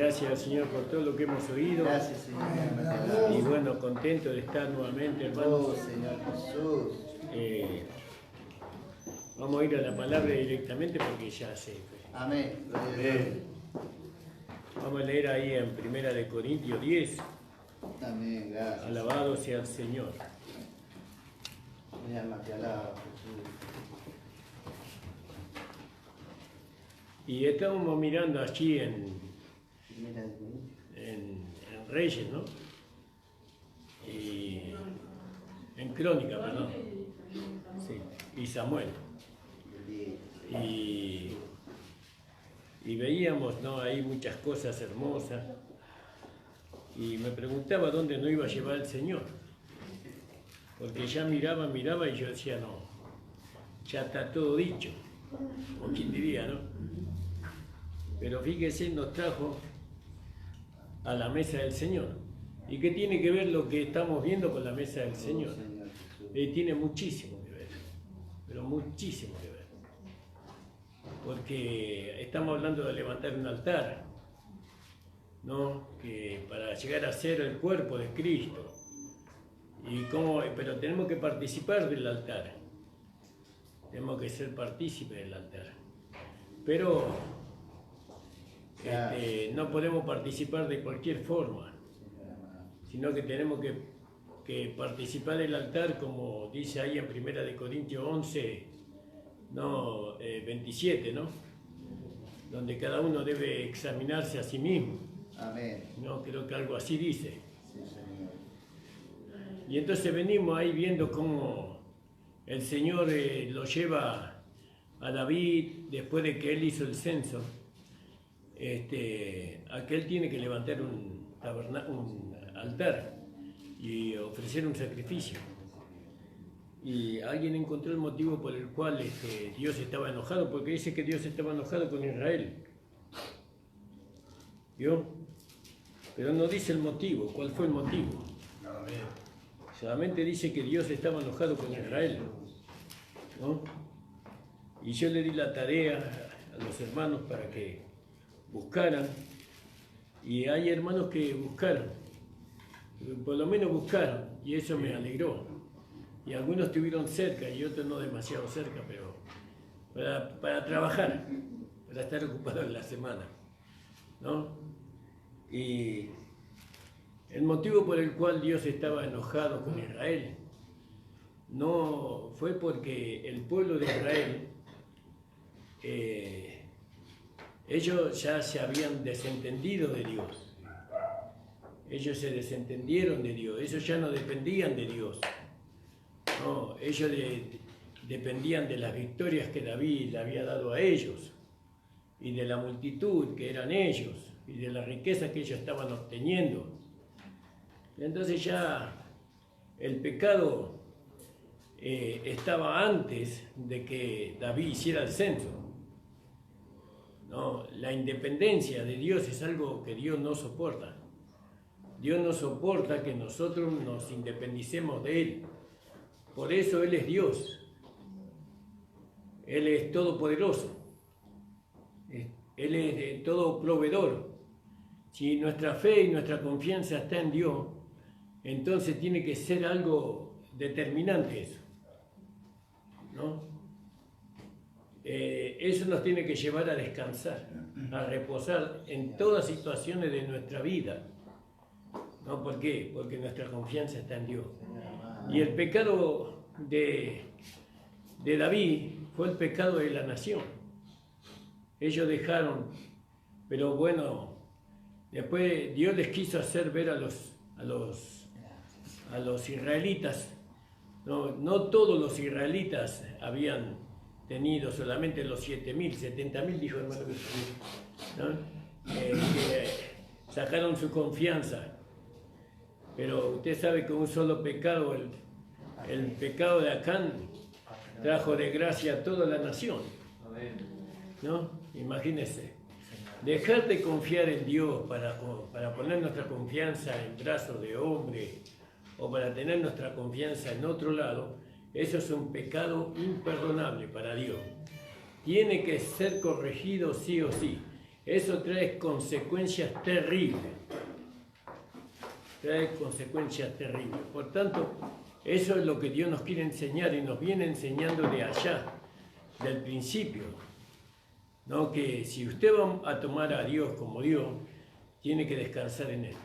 Gracias al Señor por todo lo que hemos oído. Gracias, Señor. Y bueno, contento de estar nuevamente, hermanos. Oh, Señor Jesús. Vamos a ir a la palabra directamente porque ya sé. Amén. Vamos a leer ahí en 1 Corintios 10. Amén, gracias. Alabado sea el Señor. Mi alma te alaba, Jesús. Y estábamos mirando allí en Reyes, ¿no? Y en Crónica, perdón. Sí, y Samuel. Y veíamos, ¿no? Ahí muchas cosas hermosas. Y me preguntaba dónde no iba a llevar el Señor. Porque ya miraba y yo decía, no, ya está todo dicho. O quien diría, ¿no? Pero fíjese, nos trajo a la mesa del Señor. ¿Y qué tiene que ver lo que estamos viendo con la mesa del Señor? Tiene muchísimo que ver, pero muchísimo que ver. Porque estamos hablando de levantar un altar, ¿no? Que para llegar a ser el cuerpo de Cristo. Pero tenemos que participar del altar. Tenemos que ser partícipes del altar. Pero no podemos participar de cualquier forma, sino que tenemos que participar del altar, como dice ahí en 1 Corintios 11, 27, ¿no? Donde cada uno debe examinarse a sí mismo. Amén. No, creo que algo así dice. Sí, Señor. Y entonces venimos ahí viendo cómo el Señor lo lleva a David después de que él hizo el censo. Aquel tiene que levantar un altar y ofrecer un sacrificio. Y alguien encontró el motivo por el cual Dios estaba enojado, porque dice que Dios estaba enojado con Israel. ¿Vio? Pero no dice el motivo. ¿Cuál fue el motivo? Solamente dice que Dios estaba enojado con Israel, ¿no? Y yo le di la tarea a los hermanos para que buscaran, y hay hermanos que buscaron, por lo menos buscaron, y eso me alegró. Y algunos estuvieron cerca y otros no demasiado cerca, pero para trabajar, para estar ocupados en la semana, ¿no? Y el motivo por el cual Dios estaba enojado con Israel no fue porque el pueblo de Israel ellos ya se habían desentendido de Dios. Ellos se desentendieron de Dios. Ellos ya no dependían de Dios. No, ellos dependían de las victorias que David le había dado a ellos, y de la multitud que eran ellos, y de la riqueza que ellos estaban obteniendo. Entonces ya el pecado estaba antes de que David hiciera el censo. No, la independencia de Dios es algo que Dios no soporta. Dios no soporta que nosotros nos independicemos de Él. Por eso Él es Dios. Él es todopoderoso. Él es todo proveedor. Si nuestra fe y nuestra confianza está en Dios, entonces tiene que ser algo determinante eso, ¿no? Eso nos tiene que llevar a descansar, a reposar en todas situaciones de nuestra vida. ¿No? ¿Por qué? Porque nuestra confianza está en Dios. Y el pecado de David fue el pecado de la nación. Ellos dejaron, pero bueno, después Dios les quiso hacer ver a los israelitas. No todos los israelitas habían tenido, solamente los 7.000, 70.000, dijo hermano, ¿no? Que sacaron su confianza. Pero usted sabe que un solo pecado, el pecado de Acán, trajo desgracia a toda la nación, ¿no? Imagínese, dejar de confiar en Dios para poner nuestra confianza en brazos de hombre, o para tener nuestra confianza en otro lado, eso es un pecado imperdonable para Dios. Tiene que ser corregido sí o sí. eso trae consecuencias terribles. Trae consecuencias terribles. Por tanto, eso es lo que Dios nos quiere enseñar y nos viene enseñando de allá, del principio. ¿No? Que si usted va a tomar a Dios como Dios, tiene que descansar en Él.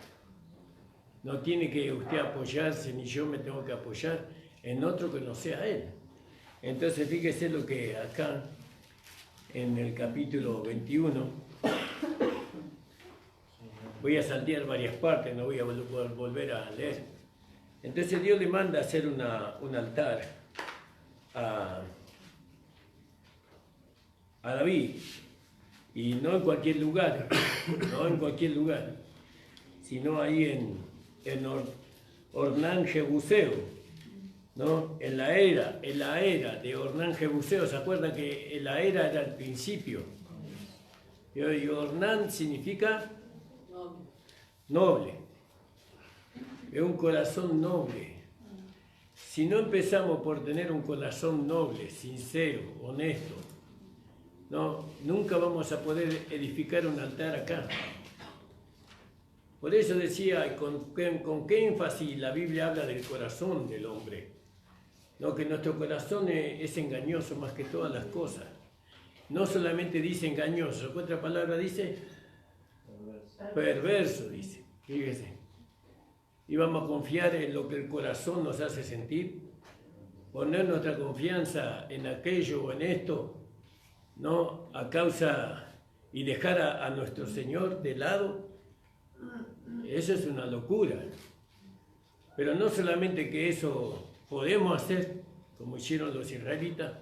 No tiene que usted apoyarse, ni yo me tengo que apoyar en otro que no sea Él. Entonces, fíjese lo que acá, en el capítulo 21, voy a saltear varias partes, no voy a volver a leer. Entonces Dios le manda a hacer un altar a David, y no en cualquier lugar, sino ahí en Ornán Jebuseo, ¿no? En la era de Ornán Jebuseo. ¿Se acuerda que la era era el principio? Y Ornán significa noble, es un corazón noble. Si no empezamos por tener un corazón noble, sincero, honesto, no, nunca vamos a poder edificar un altar acá. Por eso decía, con qué énfasis la Biblia habla del corazón del hombre. No, que nuestro corazón es engañoso más que todas las cosas. No solamente dice engañoso, ¿qué otra palabra dice? Perverso, dice. Fíjese. Y vamos a confiar en lo que el corazón nos hace sentir, poner nuestra confianza en aquello o en esto, ¿no? A causa y dejar a nuestro Señor de lado. Eso es una locura. Pero no solamente que eso podemos hacer, como hicieron los israelitas,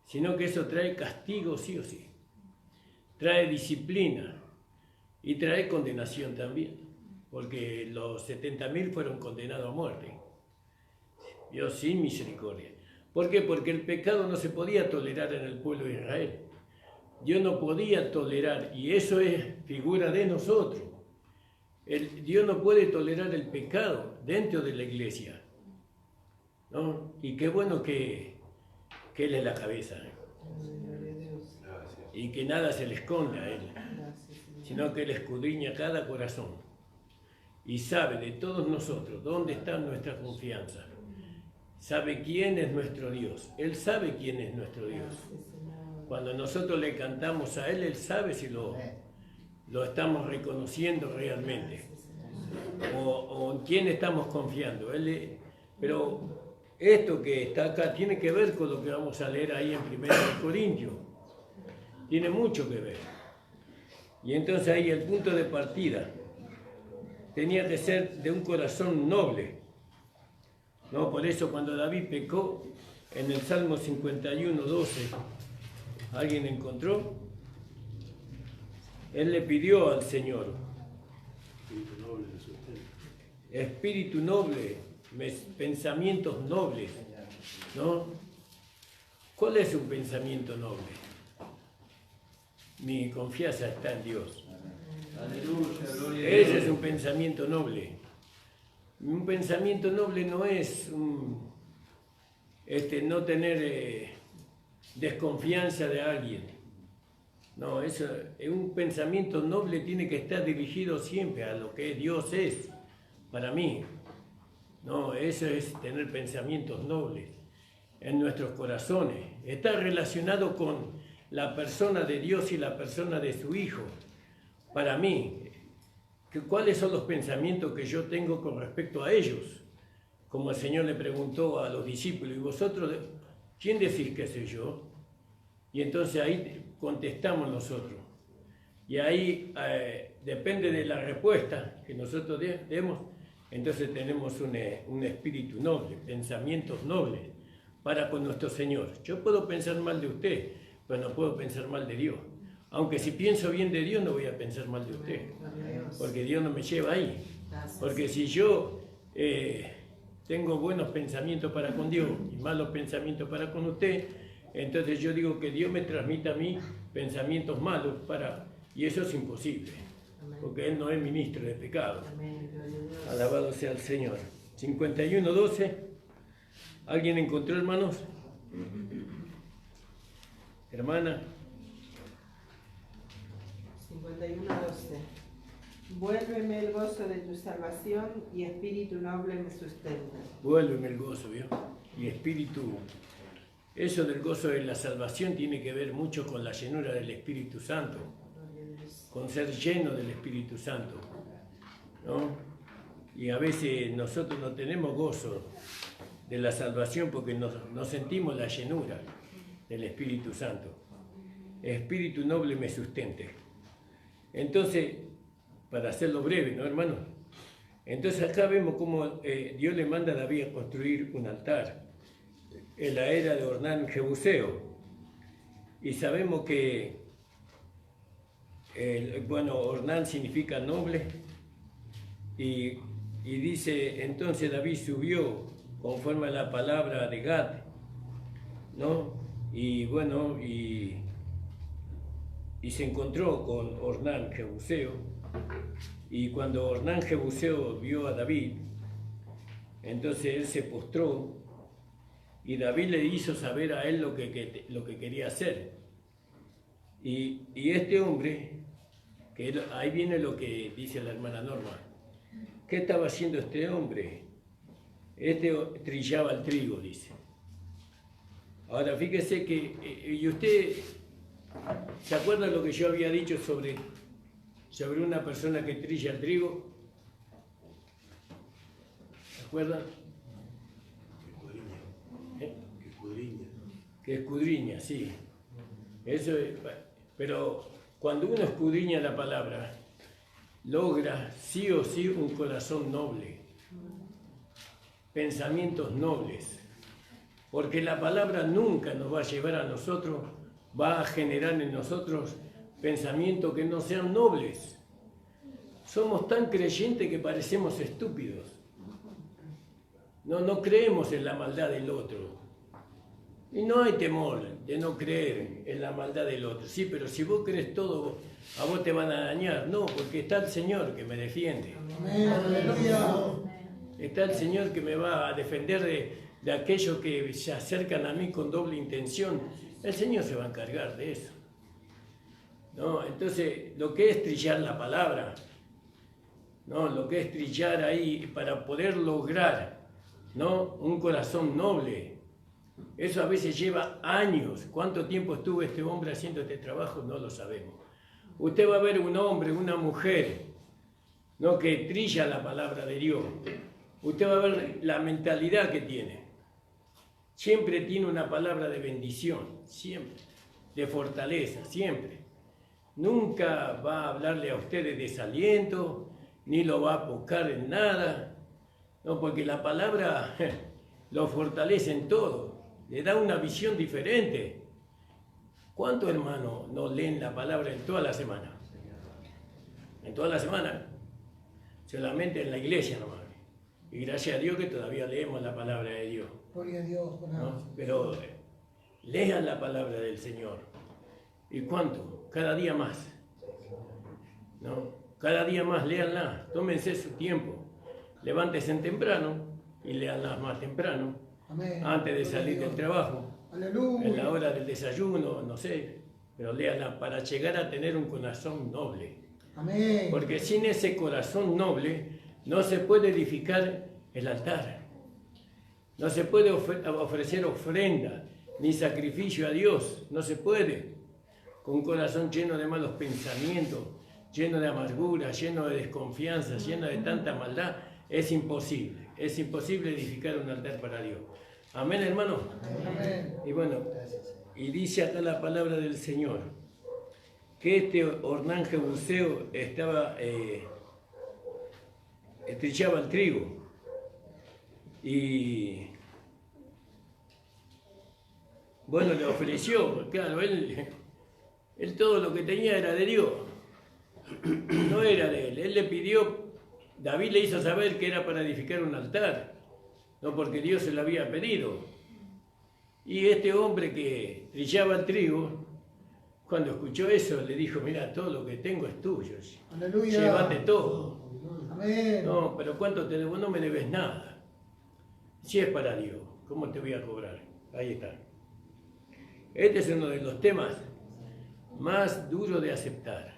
sino que eso trae castigo sí o sí. Trae disciplina y trae condenación también, porque los 70.000 fueron condenados a muerte. Dios sin misericordia. ¿Por qué? Porque el pecado no se podía tolerar en el pueblo de Israel. Dios no podía tolerar, y eso es figura de nosotros. Dios no puede tolerar el pecado dentro de la iglesia, ¿no? Y qué bueno que Él es la cabeza, y que nada se le esconda a Él, sino que Él escudriña cada corazón y sabe de todos nosotros dónde está nuestra confianza. Sabe quién es nuestro Dios. Él sabe quién es nuestro Dios. Cuando nosotros le cantamos a Él, Él sabe si lo estamos reconociendo realmente o en quién estamos confiando. Pero esto que está acá tiene que ver con lo que vamos a leer ahí en 1 Corintios. Tiene mucho que ver. Y entonces ahí el punto de partida tenía que ser de un corazón noble. No, por eso cuando David pecó en el Salmo 51:12, ¿alguien encontró? Él le pidió al Señor espíritu noble, pensamientos nobles, ¿no? ¿Cuál es un pensamiento noble? Mi confianza está en Dios. Aleluya, gloria a Ese Dios. es un pensamiento noble. Un pensamiento noble no es no tener desconfianza de alguien. No, un pensamiento noble tiene que estar dirigido siempre a lo que Dios es para mí. No, eso es tener pensamientos nobles en nuestros corazones. Está relacionado con la persona de Dios y la persona de su Hijo. Para mí, ¿cuáles son los pensamientos que yo tengo con respecto a ellos? Como el Señor le preguntó a los discípulos, ¿y vosotros quién decís que soy yo? Y entonces ahí contestamos nosotros. Y ahí depende de la respuesta que nosotros demos, entonces tenemos un espíritu noble, pensamientos nobles para con nuestro Señor. Yo puedo pensar mal de usted, pero no puedo pensar mal de Dios. Aunque si pienso bien de Dios, no voy a pensar mal de usted, porque Dios no me lleva ahí. Porque si yo tengo buenos pensamientos para con Dios y malos pensamientos para con usted, entonces yo digo que Dios me transmita a mí pensamientos malos y eso es imposible, porque Él no es ministro de pecado. Alabado sea el Señor. 51:12. ¿Alguien encontró, hermanos? Hermana. 51:12. Vuélveme el gozo de tu salvación y espíritu noble me sustenta. Vuélveme el gozo, ¿vio? Y espíritu. Eso del gozo de la salvación tiene que ver mucho con la llenura del Espíritu Santo, con ser lleno del Espíritu Santo, ¿no? Y a veces nosotros no tenemos gozo de la salvación porque no sentimos la llenura del Espíritu Santo. Espíritu noble me sustente. Entonces, para hacerlo breve, ¿no, hermano? Entonces acá vemos cómo Dios le manda a David a construir un altar en la era de Ornán Jebuseo. Y sabemos que, Ornán significa noble. Y dice, entonces David subió conforme a la palabra de Gad, ¿no? Y bueno, y se encontró con Ornán Jebuseo. Y cuando Ornán Jebuseo vio a David, entonces él se postró y David le hizo saber a él lo que quería hacer. Y este hombre, ahí viene lo que dice la hermana Norma. ¿Qué estaba haciendo este hombre? Este trillaba el trigo, dice. Ahora fíjese que, y usted, ¿se acuerda lo que yo había dicho sobre una persona que trilla el trigo? ¿Se acuerdan? Que escudriña, sí. Eso es, pero cuando uno escudriña la palabra, logra sí o sí un corazón noble, pensamientos nobles, porque la palabra nunca nos va a llevar a nosotros, va a generar en nosotros pensamientos que no sean nobles. Somos tan creyentes que parecemos estúpidos. No creemos en la maldad del otro. Y no hay temor de no creer en la maldad del otro. Sí, pero si vos crees todo, a vos te van a dañar. No, porque está el Señor que me defiende. Está el Señor que me va a defender de aquellos que se acercan a mí con doble intención. El Señor se va a encargar de eso. ¿No? Entonces, lo que es trillar la palabra, ¿no? Lo que es trillar ahí para poder lograr, ¿no?, un corazón noble. Eso a veces lleva años. ¿Cuánto tiempo estuvo este hombre haciendo este trabajo? No lo sabemos. Usted va a ver un hombre, una mujer, ¿no?, que trilla la palabra de Dios. Usted va a ver la mentalidad que tiene. Siempre tiene una palabra de bendición, siempre, de fortaleza, siempre. Nunca va a hablarle a usted de desaliento, ni lo va a buscar en nada, no, porque la palabra lo fortalece en todo, le da una visión diferente. ¿Cuántos hermanos no leen la palabra en toda la semana? En toda la semana, solamente en la iglesia nomás. Y gracias a Dios que todavía leemos la palabra de Dios. Gloria a Dios, ¿No? Pero lean la palabra del Señor. ¿Y cuánto? Cada día más. ¿No? Cada día más, léanla, tómense su tiempo. Levántense temprano y léanla más temprano. Amén. Antes de salir del trabajo. Aleluya. En la hora del desayuno, no sé. Pero léanla para llegar a tener un corazón noble. Amén. Porque sin ese corazón noble no se puede edificar el altar. No se puede ofrecer ofrenda ni sacrificio a Dios. No se puede. Con un corazón lleno de malos pensamientos, lleno de amargura, lleno de desconfianza, lleno de tanta maldad, es imposible. Es imposible edificar un altar para Dios. Amén, hermano. Amén. Y bueno, y dice acá la palabra del Señor, que este Ornán Jebuseo estaba, trillaba el trigo. Y bueno, le ofreció, claro, él todo lo que tenía era de Dios, no era de él. Él le pidió, David le hizo saber que era para edificar un altar, no porque Dios se lo había pedido. Y este hombre que trillaba el trigo, cuando escuchó eso, le dijo, mira, todo lo que tengo es tuyo, Aleluya. llévate todo. Amén. No, pero ¿cuánto te debo? No me debes nada. Si es para Dios, ¿cómo te voy a cobrar? Ahí está. Este es uno de los temas más duros de aceptar.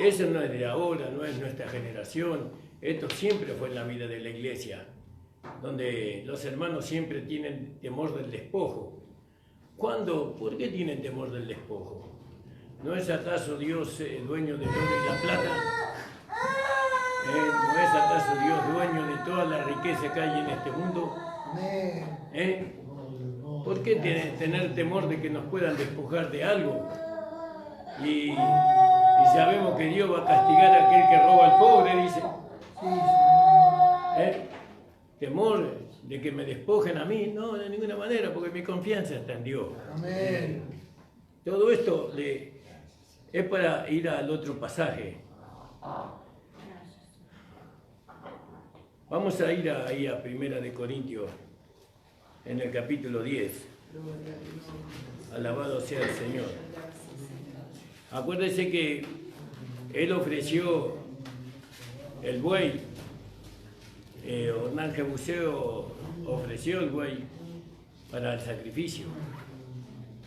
eso no es de ahora, no es nuestra generación. Esto siempre fue en la vida de la iglesia, donde los hermanos siempre tienen temor del despojo. ¿Cuándo? ¿Por qué tienen temor del despojo? ¿No es acaso Dios dueño del oro y la plata? ¿No es acaso Dios dueño de toda la riqueza que hay en este mundo? Amén. ¿Por qué tener temor de que nos puedan despojar de algo? Y sabemos que Dios va a castigar a aquel que roba al pobre, dice. Temor de que me despojen a mí, no, de ninguna manera, porque mi confianza está en Dios. Amén. Todo esto es para ir al otro pasaje. Vamos a ir ahí a 1 de Corintios, en el capítulo 10. Alabado sea el Señor. Acuérdese que él ofreció el buey. Hernán Jebuseo ofreció el buey para el sacrificio,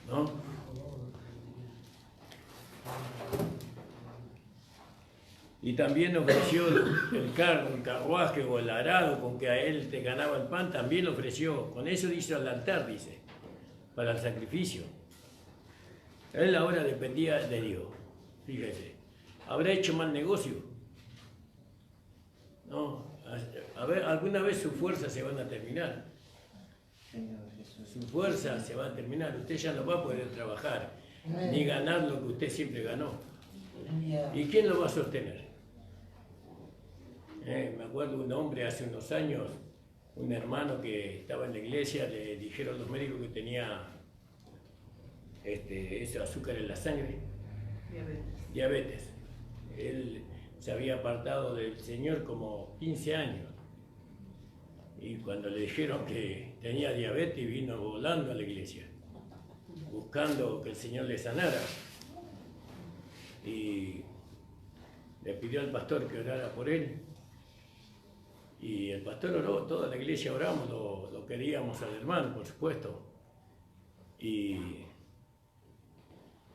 ¿no? Y también ofreció el carruaje o el arado con que a él te ganaba el pan, también lo ofreció. Con eso hizo el altar, dice, para el sacrificio. Él ahora dependía de Dios, fíjese. ¿Habrá hecho mal negocio? No. A ver, alguna vez sus fuerzas se van a terminar. Su fuerza se va a terminar. Usted ya no va a poder trabajar, ni ganar lo que usted siempre ganó. ¿Y quién lo va a sostener? Me acuerdo un hombre hace unos años, un hermano que estaba en la iglesia, le dijeron los médicos que tenía ese azúcar en la sangre, diabetes. Él se había apartado del Señor como 15 años. Y cuando le dijeron que tenía diabetes, vino volando a la iglesia, buscando que el Señor le sanara. Y le pidió al pastor que orara por él. Y el pastor oró, toda la iglesia oramos, lo queríamos al hermano, por supuesto. Y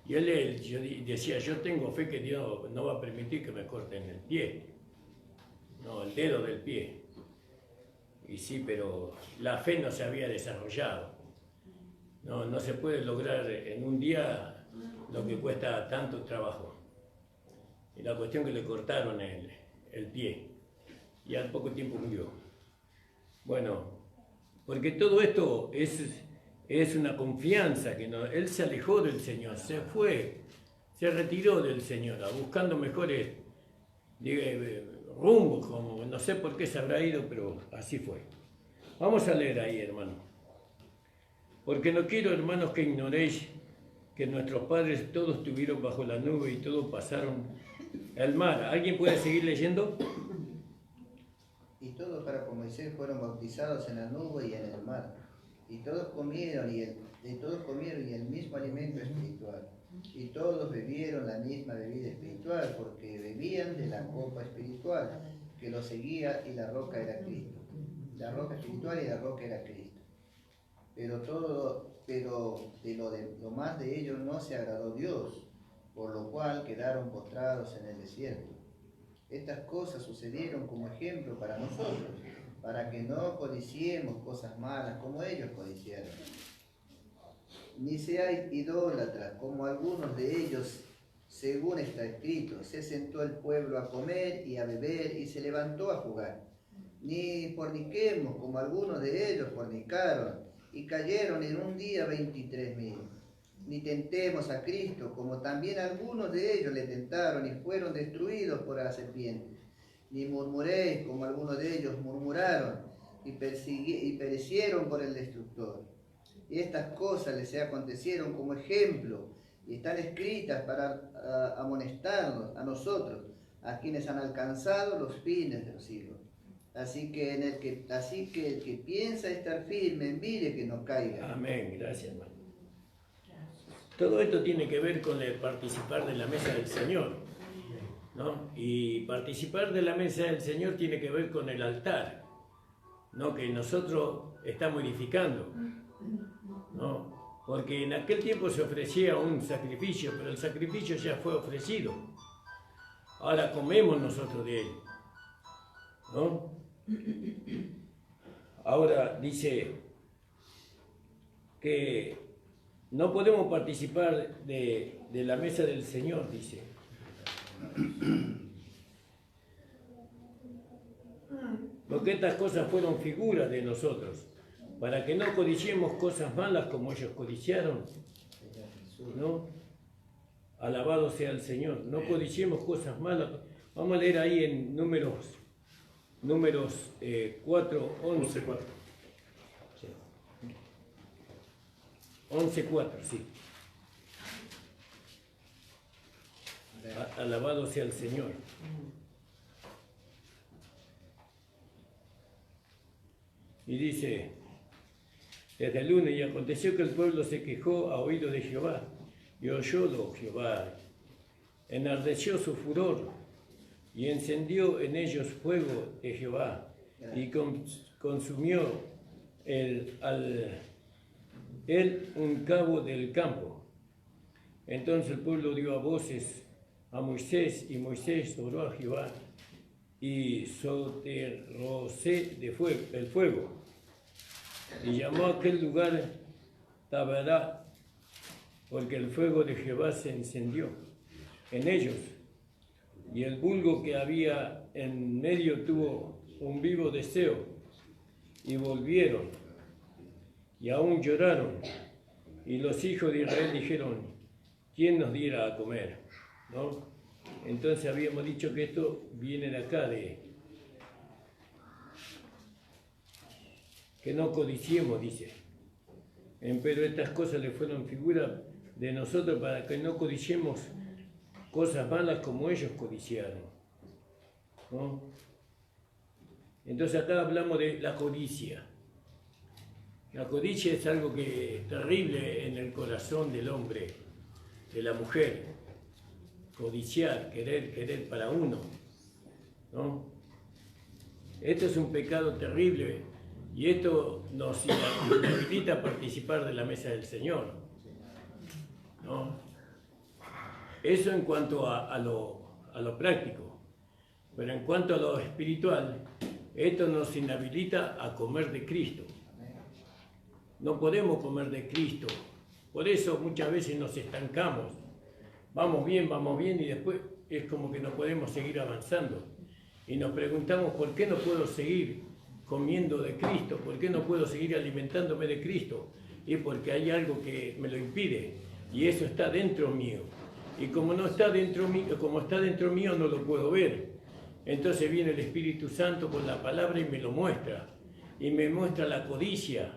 él yo decía, yo tengo fe que Dios no va a permitir que me corten el pie, no, el dedo del pie. Y sí, pero la fe no se había desarrollado. No se puede lograr en un día lo que cuesta tanto trabajo. Y la cuestión que le cortaron el pie y al poco tiempo murió. Bueno, porque todo esto es una confianza que no, él se alejó del Señor, se fue, se retiró del Señor, buscando mejores rumbos, como no sé por qué se habrá ido, pero así fue. Vamos a leer ahí, hermano. Porque no quiero, hermanos, que ignoréis que nuestros padres todos estuvieron bajo la nube y todos pasaron el mar. ¿Alguien puede seguir leyendo? Y todos para con Moisés fueron bautizados en la nube y en el mar. Y todos comieron y el mismo alimento espiritual. Y todos bebieron la misma bebida espiritual, porque bebían de la copa espiritual que los seguía, y la roca era Cristo. La roca espiritual y la roca era Cristo. Pero de lo más de ellos no se agradó Dios, por lo cual quedaron postrados en el desierto. Estas cosas sucedieron como ejemplo para nosotros, para que no codiciemos cosas malas como ellos codiciaron. Ni seáis idólatras como algunos de ellos, según está escrito, se sentó el pueblo a comer y a beber y se levantó a jugar. Ni forniquemos como algunos de ellos fornicaron y cayeron en un día 23.000. Ni tentemos a Cristo como también algunos de ellos le tentaron y fueron destruidos por la serpiente. Ni murmuréis como algunos de ellos murmuraron y perecieron por el destructor. Y estas cosas les acontecieron como ejemplo y están escritas para amonestarnos a nosotros, a quienes han alcanzado los fines de los siglos. Así que el que piensa estar firme, mire que no caiga. Amén, gracias, hermano. Todo esto tiene que ver con el participar de la mesa del Señor, ¿no? Y participar de la mesa del Señor tiene que ver con el altar, ¿no? Que nosotros estamos edificando, ¿no? Porque en aquel tiempo se ofrecía un sacrificio, pero el sacrificio ya fue ofrecido. Ahora comemos nosotros de él, ¿no? Ahora dice que no podemos participar de la mesa del Señor, dice. Porque estas cosas fueron figuras de nosotros, para que no codiciemos cosas malas como ellos codiciaron, ¿no? Alabado sea el Señor, no codiciemos cosas malas. Vamos a leer ahí en Números 4, 11. 11:4, sí. Alabado sea el Señor. Y dice, desde el lunes, y aconteció que el pueblo se quejó a oído de Jehová, y oyólo Jehová, enardeció su furor, y encendió en ellos fuego de Jehová, y consumió él un cabo del campo. Entonces el pueblo dio a voces a Moisés, y Moisés oró a Jehová, y soterróse el fuego, y llamó a aquel lugar Taberá, porque el fuego de Jehová se encendió en ellos, y el vulgo que había en medio tuvo un vivo deseo, y volvieron, y aún lloraron, y los hijos de Israel dijeron, ¿quién nos diera a comer? ¿No? Entonces habíamos dicho que esto viene de acá, que no codiciemos, dice. Pero estas cosas le fueron figura de nosotros para que no codiciemos cosas malas como ellos codiciaron, ¿no? Entonces acá hablamos de la codicia. La codicia es algo que es terrible en el corazón del hombre, de la mujer. Codiciar, querer para uno, ¿no? Esto es un pecado terrible y esto nos inhabilita a participar de la mesa del Señor, ¿no? Eso en cuanto a lo práctico, pero en cuanto a lo espiritual, esto nos inhabilita a comer de Cristo. No podemos comer de Cristo, por eso muchas veces nos estancamos. Vamos bien y después es como que no podemos seguir avanzando. Y nos preguntamos, ¿por qué no puedo seguir comiendo de Cristo? ¿Por qué no puedo seguir alimentándome de Cristo? Y porque hay algo que me lo impide, y eso está dentro mío. Y como no está dentro mío, como está dentro mío, no lo puedo ver. Entonces viene el Espíritu Santo con la palabra y me lo muestra. Y me muestra la codicia,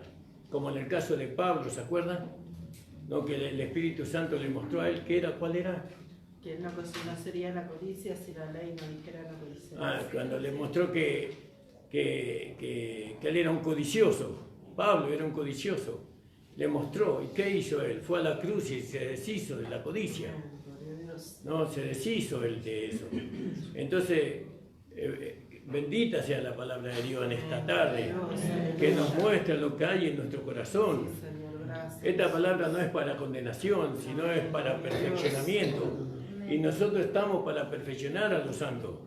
como en el caso de Pablo, ¿se acuerdan? No, que el Espíritu Santo le mostró a él ¿cuál era? Que no sería la codicia si la ley no dijera no codiciar. Cuando le mostró que él era un codicioso. Pablo era un codicioso. Le mostró. ¿Y qué hizo él? Fue a la cruz y se deshizo de la codicia. No, se deshizo él de eso. Entonces, bendita sea la palabra de Dios en esta tarde, que nos muestra lo que hay en nuestro corazón. Esta palabra no es para condenación, sino es para perfeccionamiento. Y nosotros estamos para perfeccionar a los santos,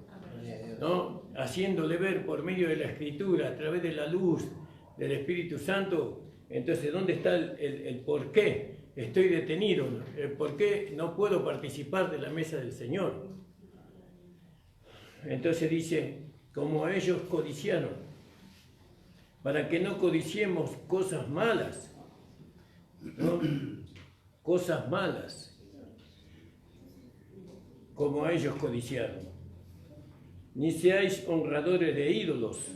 ¿no? Haciéndole ver por medio de la Escritura, a través de la luz del Espíritu Santo. Entonces, ¿dónde está el por qué estoy detenido? ¿El por qué no puedo participar de la mesa del Señor? Entonces dice, como ellos codiciaron, para que no codiciemos cosas malas, ¿no? Cosas malas, como ellos codiciaron. Ni seáis honradores de ídolos,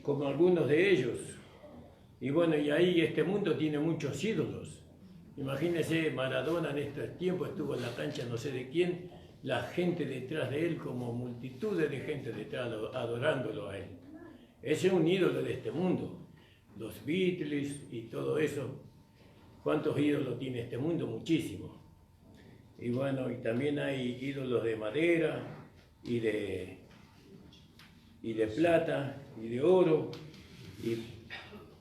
como algunos de ellos. Y bueno, y ahí este mundo tiene muchos ídolos. Imagínense, Maradona en estos tiempos estuvo en la cancha no sé de quién, la gente detrás de él, como multitudes de gente detrás adorándolo a él. Ese es un ídolo de este mundo. Los Beatles y todo eso. ¿Cuántos ídolos tiene este mundo? Muchísimos. Y bueno, y también hay ídolos de madera y de plata y de oro.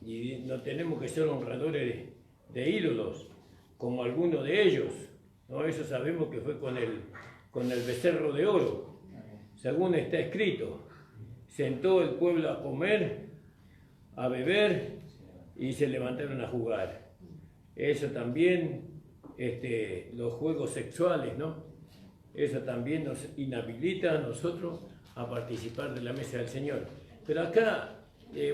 Y no tenemos que ser honradores de ídolos, como algunos de ellos, ¿no? Eso sabemos que fue con con el becerro de oro, según está escrito. Sentó el pueblo a comer, a beber y se levantaron a jugar. Eso también, los juegos sexuales, ¿no? Eso también nos inhabilita a nosotros a participar de la mesa del Señor. Pero acá,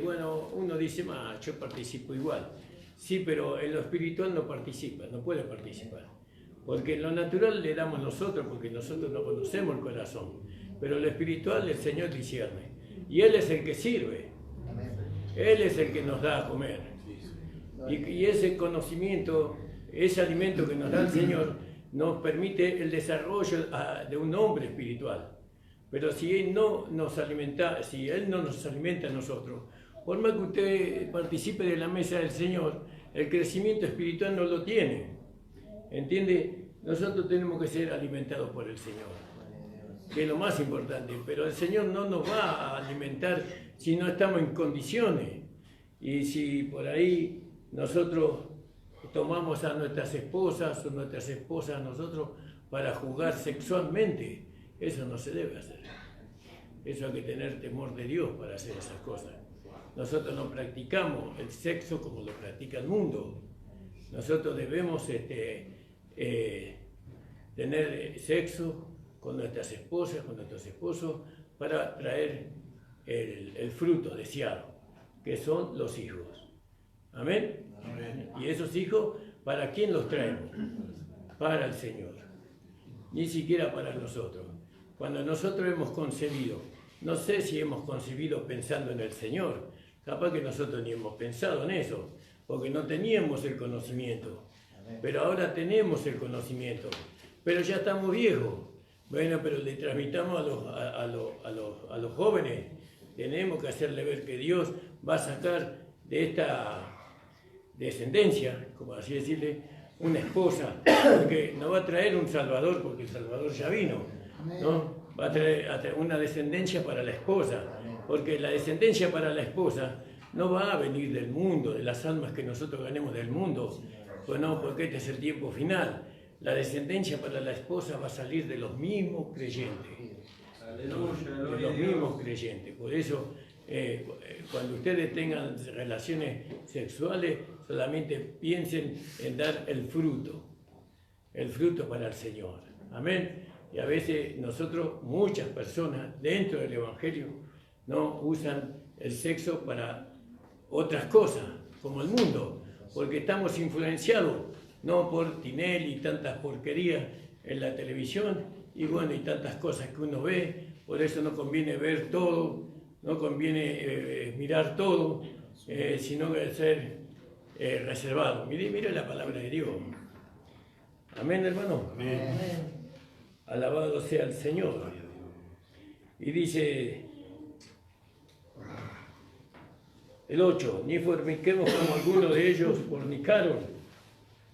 bueno, uno dice, yo participo igual. Sí, pero en lo espiritual no participa, no puede participar. Porque en lo natural le damos nosotros, porque nosotros no conocemos el corazón. Pero lo espiritual el Señor discierne. Y Él es el que sirve. Él es el que nos da a comer. Y ese conocimiento, ese alimento que nos da el Señor, nos permite el desarrollo de un hombre espiritual. Pero si Él no nos alimenta a nosotros, por más que usted participe de la mesa del Señor, el crecimiento espiritual no lo tiene. ¿Entiende? Nosotros tenemos que ser alimentados por el Señor, que es lo más importante. Pero el Señor no nos va a alimentar si no estamos en condiciones. Y si por ahí nosotros tomamos a nuestras esposas o nuestras esposas a nosotros para jugar sexualmente, eso no se debe hacer. Eso hay que tener temor de Dios para hacer esas cosas. Nosotros no practicamos el sexo como lo practica el mundo. Nosotros debemos tener sexo con nuestras esposas, con nuestros esposos, para traer el fruto deseado, que son los hijos. ¿Amén? Amén. Y esos hijos, ¿para quién los traemos? Para el Señor. Ni siquiera para nosotros. Cuando nosotros hemos concebido, no sé si hemos concebido pensando en el Señor, capaz que nosotros ni hemos pensado en eso, porque no teníamos el conocimiento. Pero ahora tenemos el conocimiento, pero ya estamos viejos. Bueno, pero le transmitamos a los jóvenes, tenemos que hacerle ver que Dios va a sacar de esta descendencia, como así decirle, una esposa, porque no va a traer un Salvador, porque el Salvador ya vino, ¿no? Va a traer una descendencia para la esposa, porque la descendencia para la esposa no va a venir del mundo, de las almas que nosotros ganemos del mundo, pues no, porque este es el tiempo final. La descendencia para la esposa va a salir de los mismos creyentes. ¿No? De los mismos creyentes. Por eso, cuando ustedes tengan relaciones sexuales, solamente piensen en dar el fruto para el Señor. Amén. Y a veces nosotros, muchas personas dentro del Evangelio, no usan el sexo para otras cosas, como el mundo, porque estamos influenciados, no por Tinelli y tantas porquerías en la televisión, y bueno, y tantas cosas que uno ve, por eso no conviene ver todo, no conviene mirar todo, sino que ser reservado. Mire la palabra de Dios. Amén, hermano. Amén. Alabado sea el Señor. Y dice el 8, ni forniquemos como algunos de ellos fornicaron.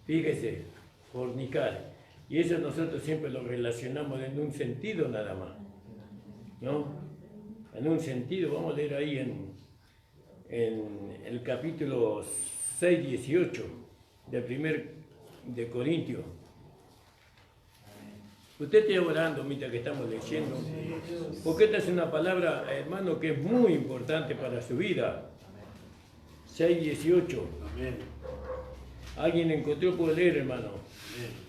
Fíjese, fornicar. Y eso nosotros siempre lo relacionamos en un sentido nada más, ¿no? En un sentido, vamos a leer ahí en el capítulo 6, 18 del 1 de Corintios. Usted esté orando mientras que estamos leyendo, porque esta es una palabra, hermano, que es muy importante para su vida. 6, 18. Amén. ¿Alguien encontró? Puede leer, hermano. Amén.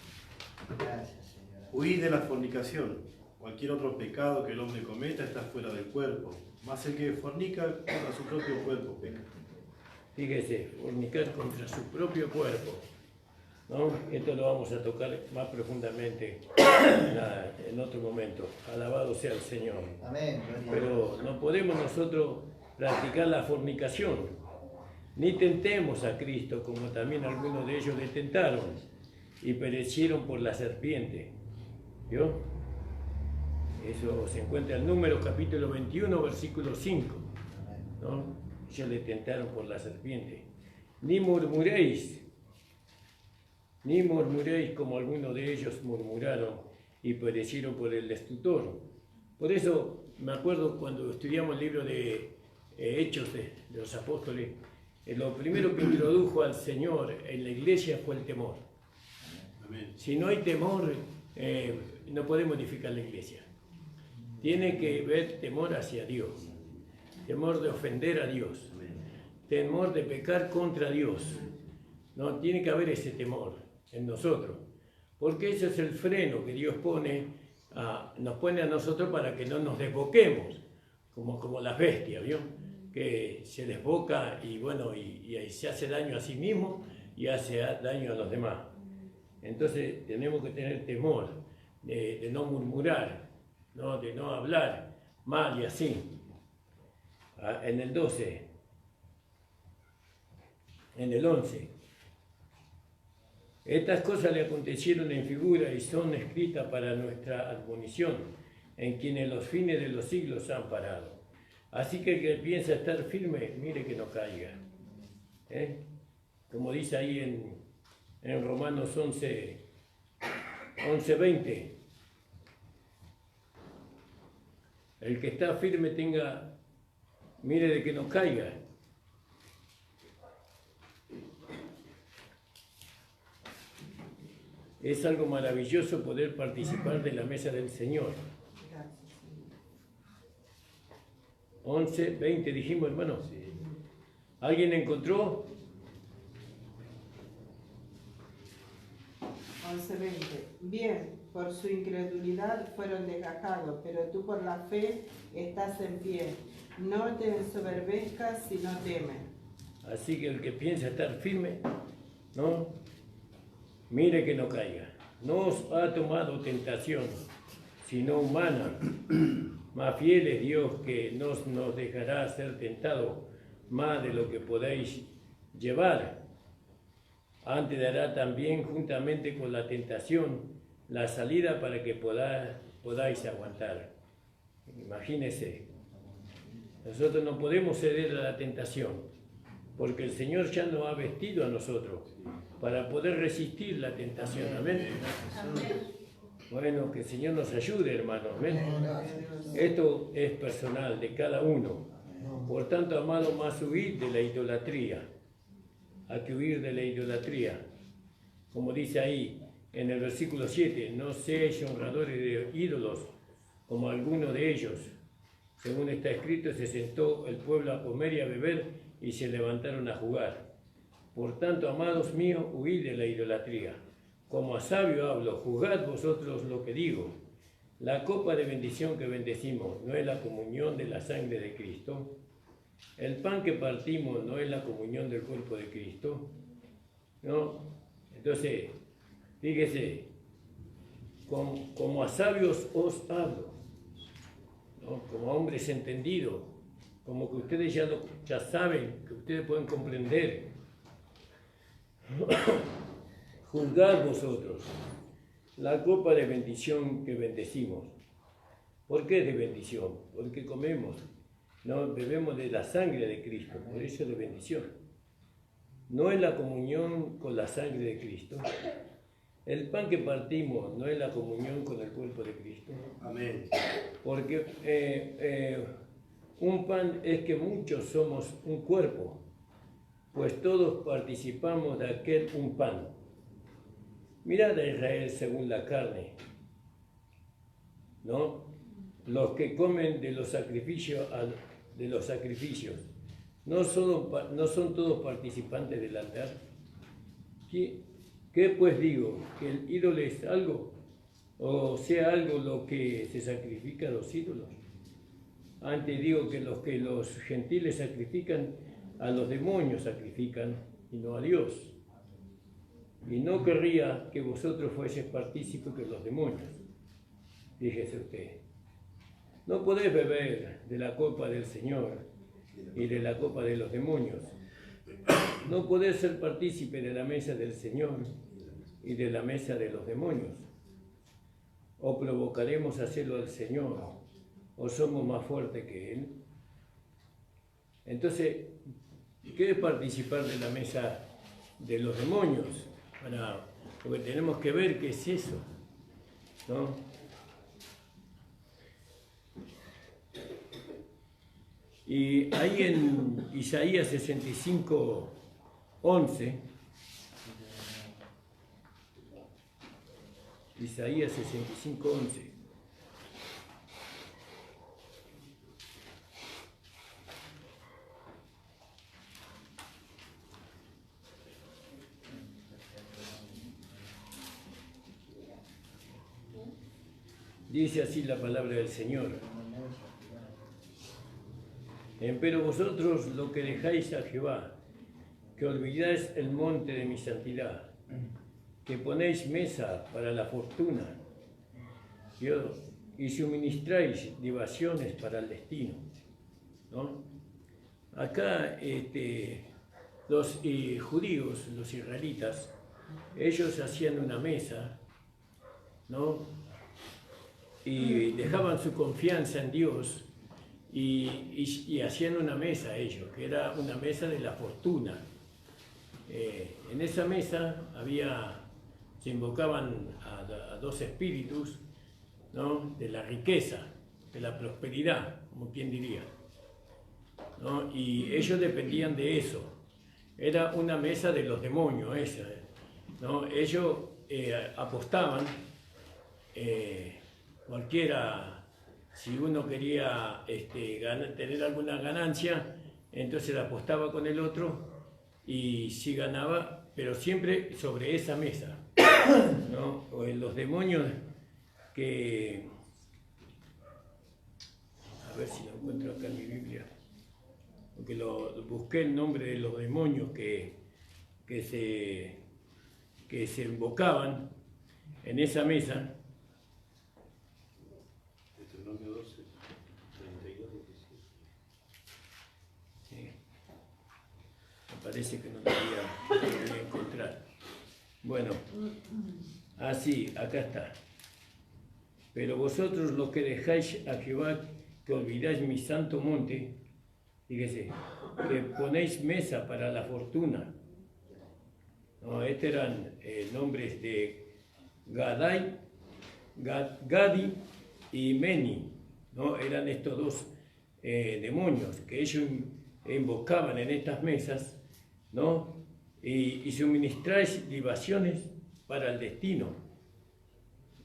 Gracias, Señor. Huid de la fornicación. Cualquier otro pecado que el hombre cometa está fuera del cuerpo. Mas el que fornica contra su propio cuerpo peca. Fíjese, fornicar contra su propio cuerpo, ¿no? Esto lo vamos a tocar más profundamente en otro momento. Alabado sea el Señor. Amén. Pero no podemos nosotros practicar la fornicación, ni tentemos a Cristo, como también algunos de ellos le tentaron y perecieron por la serpiente. ¿Vio? Eso se encuentra en Números capítulo 21, versículo 5. ¿No? Ellos le tentaron por la serpiente. Ni murmuréis como algunos de ellos murmuraron y perecieron por el destructor. Por eso me acuerdo cuando estudiamos el libro de Hechos de los Apóstoles, lo primero que introdujo al Señor en la iglesia fue el temor. Amén. Si no hay temor, no puede modificar la iglesia. Tiene que haber temor hacia Dios, temor de ofender a Dios, temor de pecar contra Dios. No, tiene que haber ese temor en nosotros, porque ese es el freno que Dios nos pone a nosotros para que no nos desboquemos, como las bestias, ¿vio? Que se desboca y bueno, y se hace daño a sí mismo y hace daño a los demás. Entonces tenemos que tener temor de no murmurar, ¿no? De no hablar mal y así. En el 12, en el 11. Estas cosas le acontecieron en figura y son escritas para nuestra admonición, en quienes los fines de los siglos han parado. Así que el que piensa estar firme, mire que no caiga. Como dice ahí en Romanos 11:20. El que está firme mire de que no caiga. Es algo maravilloso poder participar de la mesa del Señor. 11:20 dijimos, hermano. ¿Alguien encontró? 11:20. Bien, por su incredulidad fueron desgajados, pero tú por la fe estás en pie. No te ensoberbezcas si no temes. Así que el que piensa estar firme, ¿no? Mire que no caiga. No os ha tomado tentación, sino humana. Más fiel es Dios, que no nos dejará ser tentados más de lo que podáis llevar. Antes dará también, juntamente con la tentación, la salida para que podáis aguantar. Imagínense, nosotros no podemos ceder a la tentación, porque el Señor ya nos ha vestido a nosotros para poder resistir la tentación. Amén. Bueno, que el Señor nos ayude, hermanos. Amén. Esto es personal de cada uno. Por tanto, amado, más huid de la idolatría. Hay que huir de la idolatría. Como dice ahí en el versículo 7, no seáis honradores de ídolos como alguno de ellos. Según está escrito, se sentó el pueblo a comer y a beber y se levantaron a jugar. Por tanto, amados míos, huid de la idolatría. Como a sabio hablo, juzgad vosotros lo que digo. La copa de bendición que bendecimos no es la comunión de la sangre de Cristo. El pan que partimos no es la comunión del cuerpo de Cristo. ¿No? Entonces, fíjese, como a sabios os hablo, ¿no? Como a hombres entendidos, como que ustedes ya saben, que ustedes pueden comprender. Juzgad vosotros la copa de bendición que bendecimos. ¿Por qué de bendición? Porque comemos, no bebemos de la sangre de Cristo, por eso es de bendición. No es la comunión con la sangre de Cristo. El pan que partimos no es la comunión con el cuerpo de Cristo. Amén. Porque un pan es que muchos somos un cuerpo, pues todos participamos de aquel un pan. Mirad a Israel según la carne, ¿no? Los que comen de los sacrificios, ¿no son todos participantes del altar? ¿Qué pues digo? ¿Que el ídolo es algo? ¿O sea algo lo que se sacrifica a los ídolos? Antes digo que los gentiles sacrifican, a los demonios sacrifican y no a Dios. Y no querría que vosotros fueseis partícipes de los demonios. Fíjese usted. No podéis beber de la copa del Señor y de la copa de los demonios. No podéis ser partícipe de la mesa del Señor y de la mesa de los demonios. O provocaremos a hacerlo al Señor, o somos más fuertes que Él. Entonces, ¿qué es participar de la mesa de los demonios? Porque tenemos que ver qué es eso, ¿no? Y ahí en Isaías 65:11 Isaías 65:11. Dice así la palabra del Señor. Empero vosotros lo que dejáis a Jehová, que olvidáis el monte de mi santidad, que ponéis mesa para la fortuna, y suministráis libaciones para el destino, ¿no? Acá los judíos, los israelitas, ellos hacían una mesa, ¿no? Y dejaban su confianza en Dios y hacían una mesa ellos, que era una mesa de la fortuna. En esa mesa se invocaban a dos espíritus, ¿no? De la riqueza, de la prosperidad, como quien diría, ¿no? Y ellos dependían de eso. Era una mesa de los demonios esa, ¿no? Ellos apostaban, cualquiera, si uno quería tener alguna ganancia, entonces apostaba con el otro y sí ganaba, pero siempre sobre esa mesa, ¿no? O en los demonios que, a ver si lo encuentro acá en mi Biblia, porque busqué el nombre de los demonios que se invocaban en esa mesa. Deuteronomio 12, 32, 17. Sí. Me parece que no lo voy a encontrar. Bueno, así, acá está. Pero vosotros los que dejáis a Jehová, que olvidáis mi santo monte, fíjese, que ponéis mesa para la fortuna. No, estos eran nombres de Gadi y Meni, ¿no? Eran estos dos demonios que ellos invocaban en estas mesas, ¿no? Y suministráis libaciones para el destino.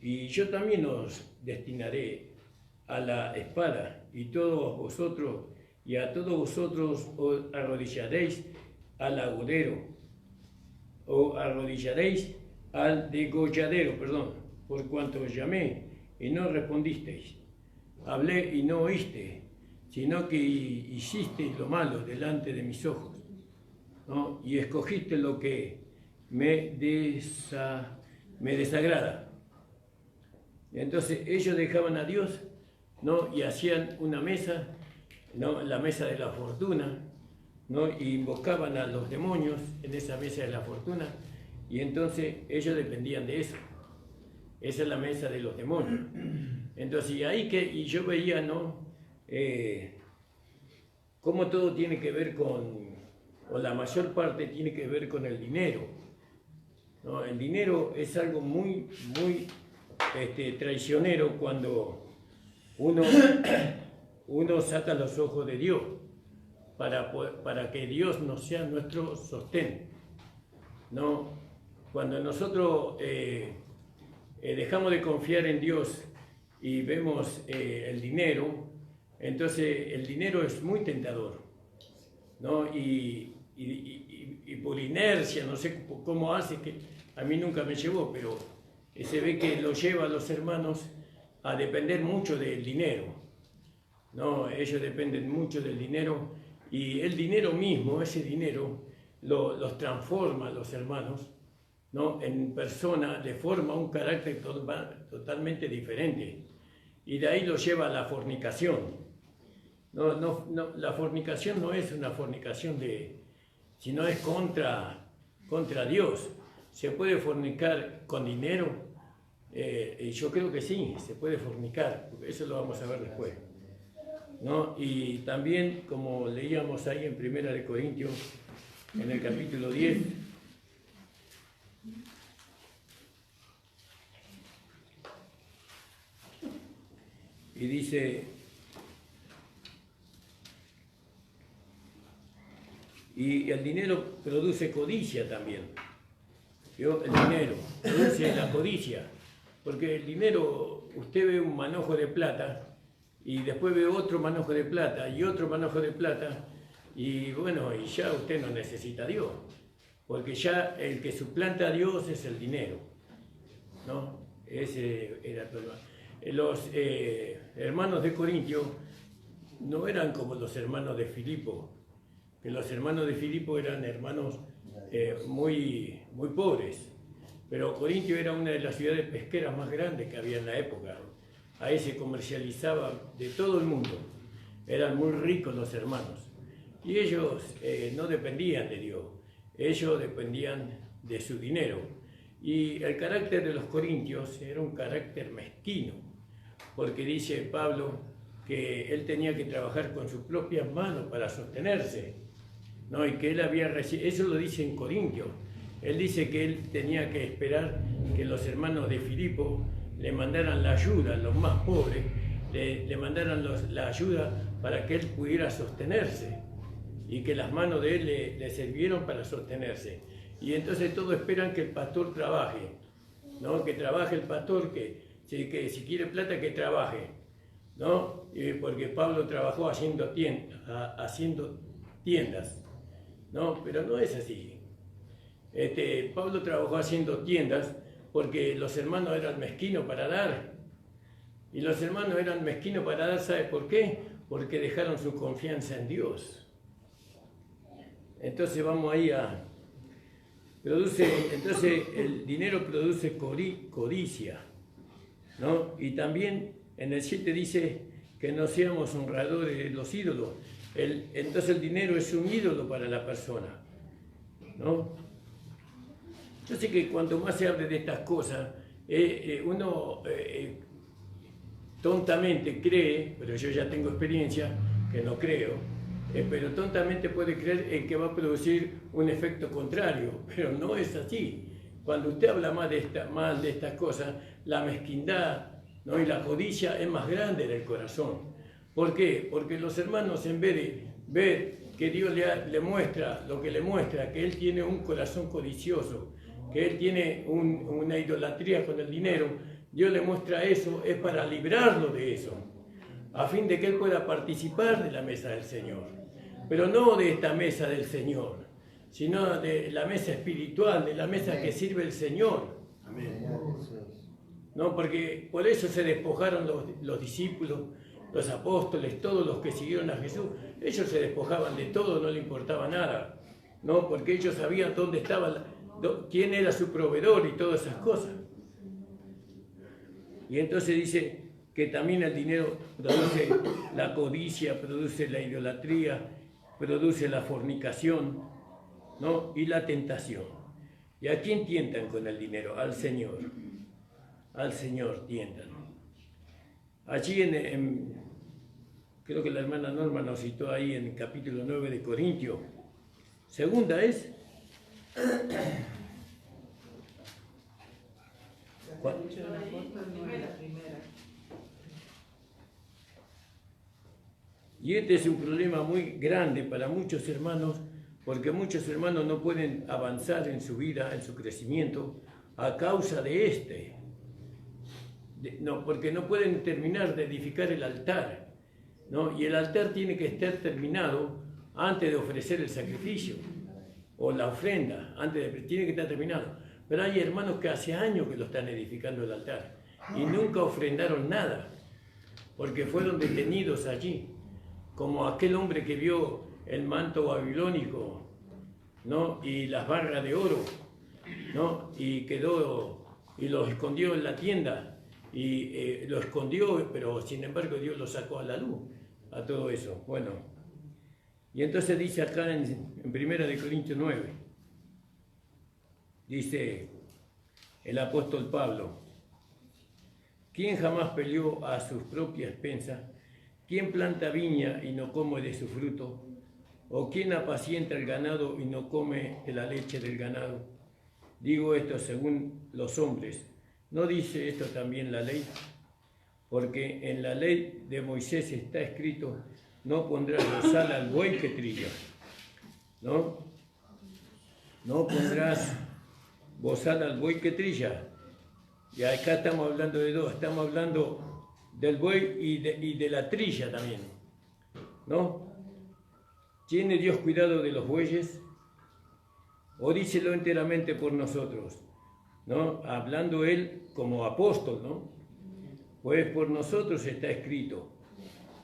Y yo también os destinaré a la espada, y todos vosotros, y a todos vosotros os arrodillaréis al agudero, o arrodillaréis al degolladero, por cuanto os llamé y no respondisteis. Hablé y no oíste, sino que hicisteis lo malo delante de mis ojos, ¿no? Y escogiste lo que me desagrada. Entonces ellos dejaban a Dios, ¿no? Y hacían una mesa, ¿no? La mesa de la fortuna, ¿no? Y invocaban a los demonios en esa mesa de la fortuna, y entonces ellos dependían de eso. Esa es la mesa de los demonios. Entonces, y yo veía, ¿no? Cómo todo tiene que ver o la mayor parte tiene que ver con el dinero, ¿no? El dinero es algo muy, muy traicionero cuando uno saca los ojos de Dios para que Dios no sea nuestro sostén, ¿no? Cuando nosotros dejamos de confiar en Dios y vemos el dinero, entonces el dinero es muy tentador, ¿no? Y por inercia, no sé cómo hace, que a mí nunca me llevó, pero se ve que lo lleva a los hermanos a depender mucho del dinero, ¿no? Ellos dependen mucho del dinero, y el dinero mismo, ese dinero, los transforma a los hermanos, ¿no? En persona, le forma un carácter totalmente diferente, y de ahí lo lleva a la fornicación. No, la fornicación no es una fornicación sino es contra Dios. ¿Se puede fornicar con dinero? Yo creo que sí, se puede fornicar, eso lo vamos a ver después, ¿no? Y también, como leíamos ahí en 1 Corintios, en el capítulo 10, y dice, y el dinero produce codicia también. El dinero produce la codicia. Porque el dinero, usted ve un manojo de plata y después ve otro manojo de plata y otro manojo de plata y bueno, y ya usted no necesita a Dios, porque ya el que suplanta a Dios es el dinero, ¿no? Ese era el problema. Los hermanos de Corintio no eran como los hermanos de Filipo, que los hermanos de Filipo eran hermanos muy pobres. Pero Corintio era una de las ciudades pesqueras más grandes que había en la época. Ahí se comercializaba de todo el mundo. Eran muy ricos los hermanos. Y ellos no dependían de Dios. Ellos dependían de su dinero. Y el carácter de los corintios era un carácter mezquino. Porque dice Pablo que él tenía que trabajar con sus propias manos para sostenerse, ¿no? Y que él había recibido, eso lo dice en Corintios. Él dice que él tenía que esperar que los hermanos de Filipo le mandaran la ayuda, los más pobres, le mandaran la ayuda para que él pudiera sostenerse y que las manos de él le sirvieron para sostenerse. Y entonces todos esperan que el pastor trabaje, ¿no? Que trabaje el pastor, que si quiere plata que trabaje, ¿no? Porque Pablo trabajó haciendo tiendas, ¿no? Pero no es así. Pablo trabajó haciendo tiendas porque los hermanos eran mezquinos para dar. Y los hermanos eran mezquinos para dar, ¿sabe por qué? Porque dejaron su confianza en Dios. Entonces vamos ahí a... Entonces el dinero produce codicia, ¿no? Y también en el 7 dice que no seamos honradores de los ídolos. Entonces el dinero es un ídolo para la persona, ¿no? Yo sé que cuanto más se hable de estas cosas, uno tontamente cree, pero yo ya tengo experiencia, que no creo, pero tontamente puede creer en que va a producir un efecto contrario, pero no es así. Cuando usted habla más de estas cosas, la mezquindad, ¿no? Y la codicia es más grande en el corazón. ¿Por qué? Porque los hermanos, en vez de ver que Dios le muestra lo que le muestra, que Él tiene un corazón codicioso, que Él tiene una idolatría con el dinero, Dios le muestra eso, es para librarlo de eso, a fin de que Él pueda participar de la mesa del Señor. Pero no de esta mesa del Señor, sino de la mesa espiritual, de la mesa que sirve el Señor. Amén. No, porque por eso se despojaron los discípulos, los apóstoles, todos los que siguieron a Jesús. Ellos se despojaban de todo, no le importaba nada, ¿no? Porque ellos sabían dónde estaba, quién era su proveedor y todas esas cosas. Y entonces dice que también el dinero produce la codicia, produce la idolatría, produce la fornicación, ¿no? Y la tentación. ¿Y a quién tientan con el dinero? Al Señor. Al Señor tientan. Allí creo que la hermana Norma nos citó ahí en el capítulo 9 de Corintios. Segunda es... Y este es un problema muy grande para muchos hermanos, porque muchos hermanos no pueden avanzar en su vida, en su crecimiento, a causa de no, porque no pueden terminar de edificar el altar, ¿no? Y el altar tiene que estar terminado antes de ofrecer el sacrificio o la ofrenda, tiene que estar terminado. Pero hay hermanos que hace años que lo están edificando el altar y nunca ofrendaron nada, porque fueron detenidos allí, como aquel hombre que vio el manto babilónico, ¿no? Y las barras de oro, ¿no? Y lo escondió en la tienda, y lo escondió, pero sin embargo Dios lo sacó a la luz, a todo eso. Bueno, y entonces dice acá en 1 Corintios 9, dice el apóstol Pablo: ¿quién jamás peleó a sus propias expensas? ¿Quién planta viña y no come de su fruto? ¿O quién apacienta el ganado y no come de la leche del ganado? Digo esto según los hombres. ¿No dice esto también la ley? Porque en la ley de Moisés está escrito: no pondrás bozal al buey que trilla. ¿No? No pondrás bozal al buey que trilla. Y acá estamos hablando de dos, estamos hablando del buey y de la trilla también, ¿no? ¿Tiene Dios cuidado de los bueyes? O díselo enteramente por nosotros, ¿no? Hablando él como apóstol, ¿no? Pues por nosotros está escrito,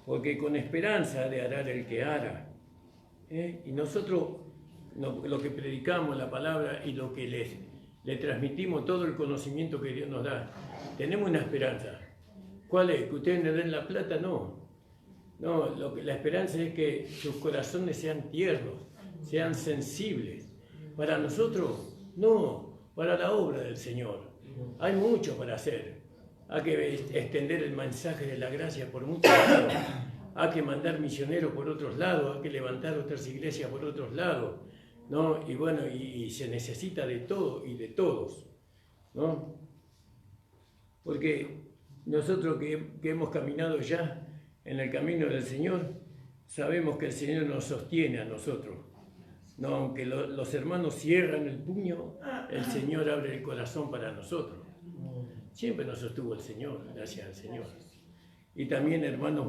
porque con esperanza de arar el que ara. Y nosotros, lo que predicamos, la palabra y lo que le transmitimos, todo el conocimiento que Dios nos da, tenemos una esperanza. ¿Cuál es? ¿Que ustedes nos den la plata? No. No, la esperanza es que sus corazones sean tiernos, sean sensibles. Para nosotros, no, para la obra del Señor. Hay mucho para hacer. Hay que extender el mensaje de la gracia por muchos lados. Hay que mandar misioneros por otros lados, hay que levantar otras iglesias por otros lados, ¿no? Y bueno, y se necesita de todo y de todos, ¿no? Porque nosotros que hemos caminado ya en el camino del Señor, sabemos que el Señor nos sostiene a nosotros. No, aunque los hermanos cierran el puño, el Señor abre el corazón para nosotros. Siempre nos sostuvo el Señor, gracias al Señor. Y también hermanos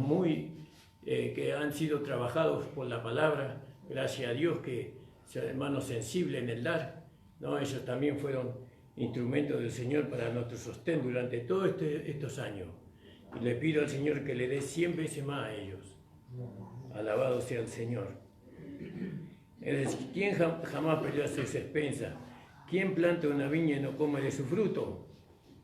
que han sido trabajados por la palabra, gracias a Dios, que son hermanos sensibles en el dar, ¿no? Ellos también fueron instrumentos del Señor para nuestro sostén durante todos estos años. Y le pido al Señor que le dé 100 veces más a ellos. Alabado sea el Señor. Es decir, ¿quién jamás peleó a sus expensas? ¿Quién planta una viña y no come de su fruto?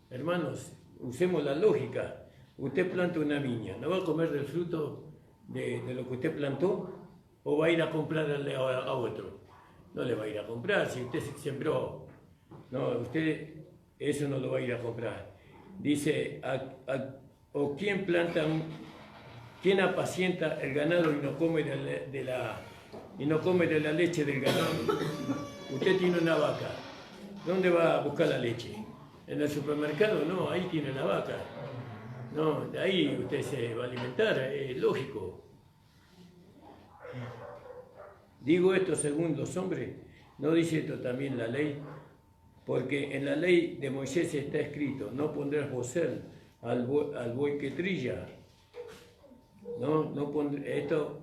Hermanos, usemos la lógica. Usted planta una viña, ¿no va a comer del fruto de lo que usted plantó? ¿O va a ir a comprarle a otro? No le va a ir a comprar. Si usted sembró, no, usted eso no lo va a ir a comprar. Dice, o quién planta, quién apacienta el ganado y no come de la leche del ganado. Usted tiene una vaca, ¿dónde va a buscar la leche? ¿En el supermercado? No, ahí tiene la vaca. No, de ahí usted se va a alimentar, es lógico. Digo esto según los hombres, ¿no dice esto también la ley? Porque en la ley de Moisés está escrito, no pondrás bozal al buey que trilla. Esto,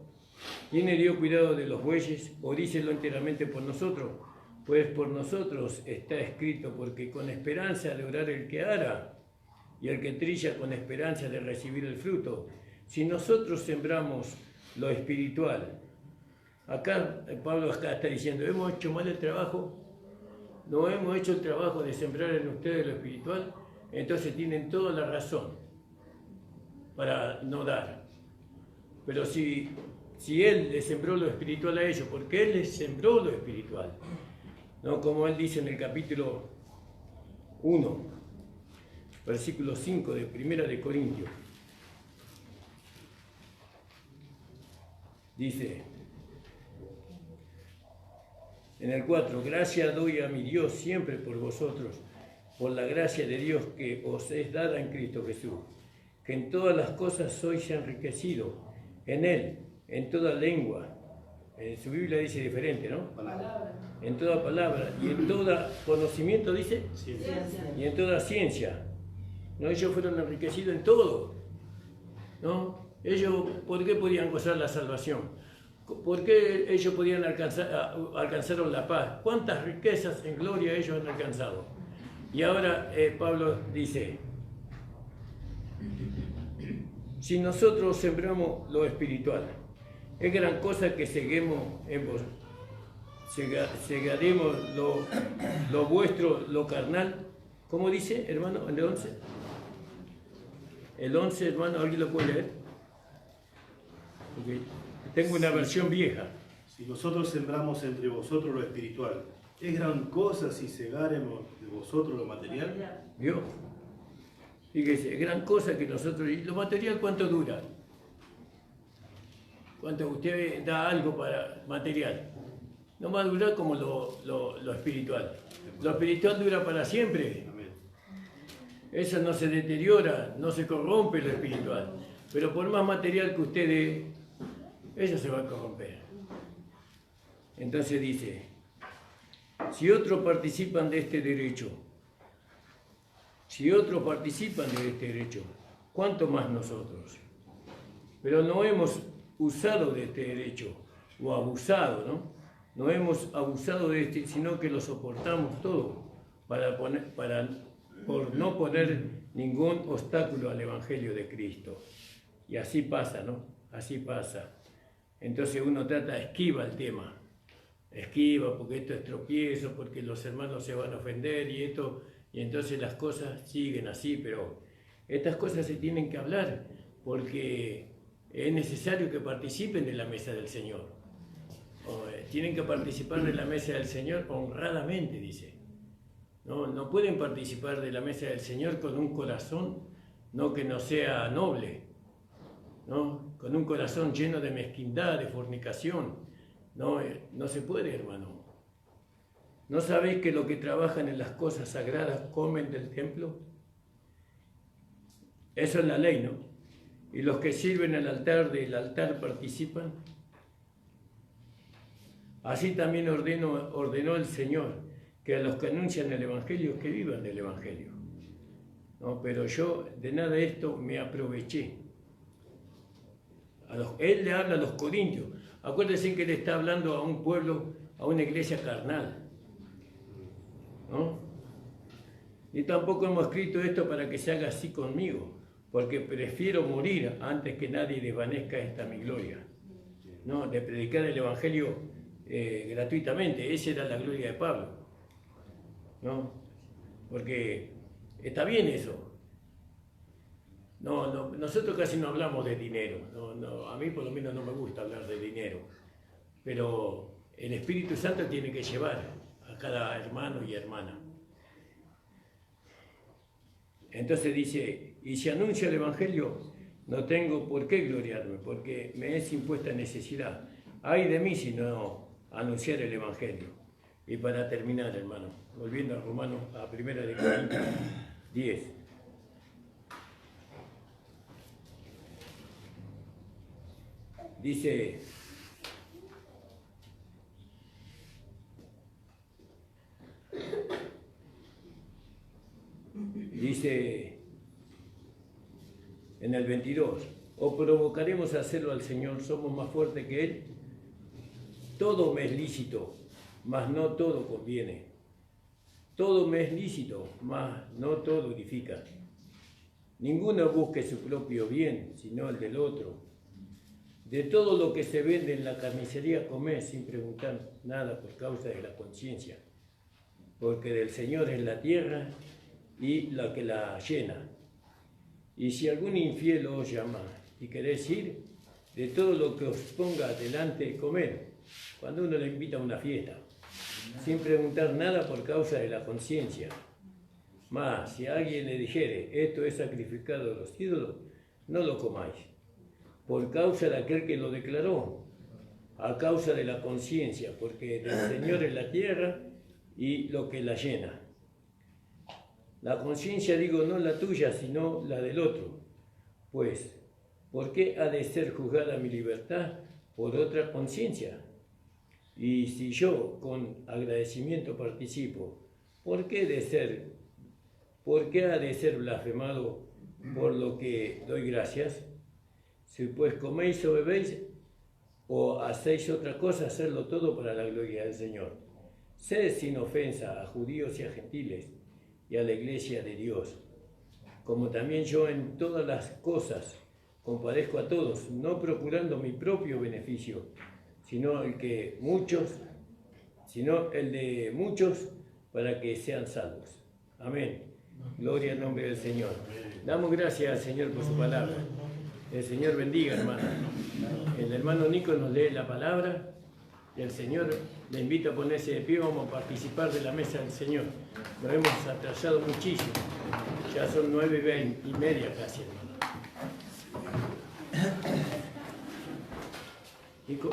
¿tiene Dios cuidado de los bueyes? O díselo enteramente por nosotros. Pues por nosotros está escrito, porque con esperanza de orar el que ara, y el que trilla con esperanza de recibir el fruto. Si nosotros sembramos lo espiritual, acá Pablo está diciendo, ¿hemos hecho mal el trabajo? ¿No hemos hecho el trabajo de sembrar en ustedes lo espiritual? Entonces tienen toda la razón para no dar. Pero si Él les sembró lo espiritual a ellos, porque Él les sembró lo espiritual, ¿no? Como Él dice en el capítulo 1, versículo 5 de 1 de Corintios. Dice, en el 4, gracias doy a mi Dios siempre por vosotros, por la gracia de Dios que os es dada en Cristo Jesús, que en todas las cosas sois enriquecidos, en Él, en toda lengua. En su Biblia dice diferente, ¿no? Palabra. En toda palabra, y en todo conocimiento, dice, Ciencia. y en toda ciencia. ¿No? Ellos fueron enriquecidos en todo, ¿no? Ellos, ¿por qué podían gozar la salvación? ¿Por qué ellos podían alcanzaron la paz? ¿Cuántas riquezas en gloria ellos han alcanzado? Y ahora Pablo dice, si nosotros sembramos lo espiritual, es gran cosa que seguimos en vos, segaremos lo vuestro, lo carnal. ¿Cómo dice, hermano, en el 11? El 11, hermano, ¿alguien lo puede leer? Porque tengo una versión vieja. Si nosotros sembramos entre vosotros lo espiritual, ¿es gran cosa si segaremos de vosotros lo material? ¿Vio? Fíjese, es gran cosa que nosotros... ¿Y lo material cuánto dura? ¿Cuánto usted da algo para material? No va a durar como lo espiritual. Lo espiritual dura para siempre. Amén. Eso no se deteriora, no se corrompe lo espiritual. Pero por más material que usted dé, eso se va a corromper. Entonces dice, si otros participan de este derecho, Si otros participan de este derecho, ¿cuánto más nosotros? Pero no hemos usado de este derecho, o abusado, ¿no? No hemos abusado de este, sino que lo soportamos todo por no poner ningún obstáculo al Evangelio de Cristo. Y así pasa, ¿no? Así pasa. Entonces uno esquiva el tema. Esquiva porque esto es tropiezo, porque los hermanos se van a ofender y esto, y entonces las cosas siguen así, pero estas cosas se tienen que hablar porque es necesario que participen de la mesa del Señor. Tienen que participar de la mesa del Señor honradamente, dice. No pueden participar de la mesa del Señor con un corazón que no sea noble, ¿no? Con un corazón lleno de mezquindad, de fornicación. No se puede, hermano. ¿No sabéis que los que trabajan en las cosas sagradas comen del templo? Eso es la ley, ¿no? Y los que sirven al altar del altar participan. Así también ordenó el Señor que a los que anuncian el Evangelio que vivan del Evangelio. No, pero yo de nada de esto me aproveché. Él le habla a los corintios. Acuérdense que él está hablando a un pueblo, a una iglesia carnal, ¿no? Y tampoco hemos escrito esto para que se haga así conmigo, porque prefiero morir antes que nadie desvanezca esta mi gloria, ¿no? De predicar el Evangelio gratuitamente. Esa era la gloria de Pablo, ¿no? Porque está bien eso. Nosotros casi no hablamos de dinero. A mí por lo menos no me gusta hablar de dinero. Pero el Espíritu Santo tiene que llevar a cada hermano y hermana. Entonces dice, y si anuncio el Evangelio, no tengo por qué gloriarme, porque me es impuesta necesidad. Ay de mí si no anunciar el Evangelio. Y para terminar, hermano, volviendo a Romanos, a 1 Corintios 10. Dice, en el 22, ¿o provocaremos a hacerlo al Señor? ¿Somos más fuertes que Él? Todo me es lícito, mas no todo conviene. Todo me es lícito, mas no todo edifica. Ninguno busque su propio bien, sino el del otro. De todo lo que se vende en la carnicería, comed sin preguntar nada por causa de la conciencia, porque del Señor es la tierra y la que la llena. Y si algún infiel os llama y queréis ir, de todo lo que os ponga delante, comed, cuando uno le invita a una fiesta, sin preguntar nada por causa de la conciencia. Mas, si alguien le dijere, esto es sacrificado a los ídolos, no lo comáis, por causa de aquel que lo declaró, a causa de la conciencia, porque del Señor es la tierra y lo que la llena. La conciencia, digo, no la tuya, sino la del otro. Pues, ¿por qué ha de ser juzgada mi libertad por otra conciencia? Y si yo con agradecimiento participo, ¿por qué ha de ser blasfemado por lo que doy gracias? Si pues coméis o bebéis o hacéis otra cosa, hacedlo todo para la gloria del Señor. Sed sin ofensa a judíos y a gentiles y a la iglesia de Dios, como también yo en todas las cosas compadezco a todos, no procurando mi propio beneficio, sino el de muchos para que sean salvos. Amén. Gloria al nombre del Señor. Damos gracias al Señor por su palabra. El Señor bendiga, hermano. El hermano Nico nos lee la palabra y el Señor le invita a ponerse de pie. Vamos a participar de la mesa del Señor. Nos hemos atrasado muchísimo. Ya son 9:30 casi, hermano. Nico.